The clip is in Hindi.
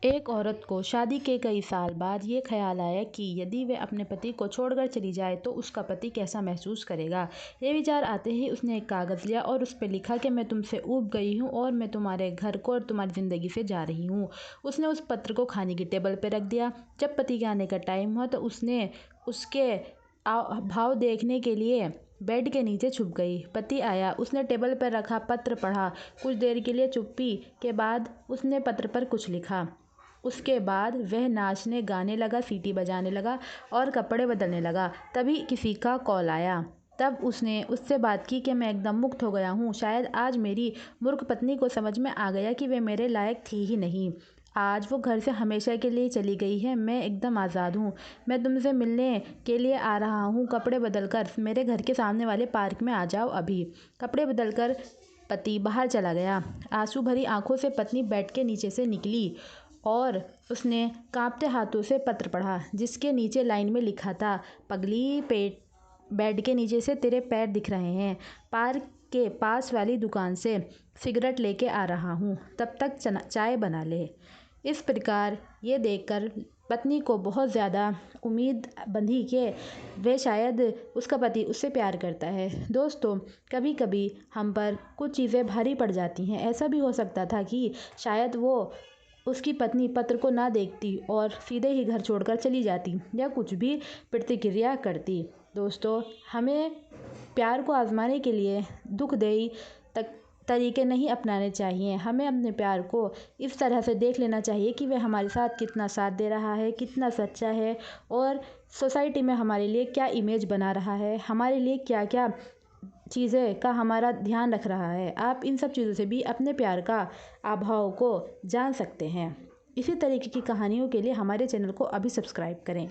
एक औरत को शादी के कई साल बाद ये ख्याल आया कि यदि वह अपने पति को छोड़कर चली जाए तो उसका पति कैसा महसूस करेगा। ये विचार आते ही उसने एक कागज़ लिया और उस पर लिखा कि मैं तुमसे ऊब गई हूँ और मैं तुम्हारे घर को और तुम्हारी ज़िंदगी से जा रही हूँ। उसने उस पत्र को खाने की टेबल पर रख दिया। जब पति के आने का टाइम हुआ तो उसने उसके भाव देखने के लिए बेड के नीचे छुप गई। पति आया, उसने टेबल पर रखा पत्र पढ़ा। कुछ देर के लिए चुप्पी के बाद उसने पत्र पर कुछ लिखा। उसके बाद वह नाचने गाने लगा, सीटी बजाने लगा और कपड़े बदलने लगा। तभी किसी का कॉल आया। तब उसने उससे बात की कि मैं एकदम मुक्त हो गया हूँ। शायद आज मेरी मूर्ख पत्नी को समझ में आ गया कि वे मेरे लायक थी ही नहीं। आज वो घर से हमेशा के लिए चली गई है। मैं एकदम आज़ाद हूँ। मैं तुमसे मिलने के लिए आ रहा हूँ। कपड़े बदलकर मेरे घर के सामने वाले पार्क में आ जाओ अभी। कपड़े बदलकर पति बाहर चला गया। आंसू भरी आंखों से पत्नी बेड के नीचे से निकली और उसने कांपते हाथों से पत्र पढ़ा, जिसके नीचे लाइन में लिखा था, पगली पेट बेड के नीचे से तेरे पैर दिख रहे हैं। पार्क के पास वाली दुकान से सिगरेट लेके आ रहा हूँ, तब तक चाय बना ले। इस प्रकार ये देखकर पत्नी को बहुत ज़्यादा उम्मीद बंधी कि वे शायद उसका पति उससे प्यार करता है। दोस्तों, कभी कभी हम पर कुछ चीज़ें भारी पड़ जाती हैं। ऐसा भी हो सकता था कि शायद वो उसकी पत्नी पत्र को ना देखती और सीधे ही घर छोड़कर चली जाती या कुछ भी प्रतिक्रिया करती। दोस्तों, हमें प्यार को आजमाने के लिए दुखदेही तरीके नहीं अपनाने चाहिए। हमें अपने प्यार को इस तरह से देख लेना चाहिए कि वह हमारे साथ कितना साथ दे रहा है, कितना सच्चा है और सोसाइटी में हमारे लिए क्या इमेज बना रहा है, हमारे लिए क्या क्या चीज़ें का हमारा ध्यान रख रहा है। आप इन सब चीज़ों से भी अपने प्यार का अभाव को जान सकते हैं। इसी तरीके की कहानियों के लिए हमारे चैनल को अभी सब्सक्राइब करें।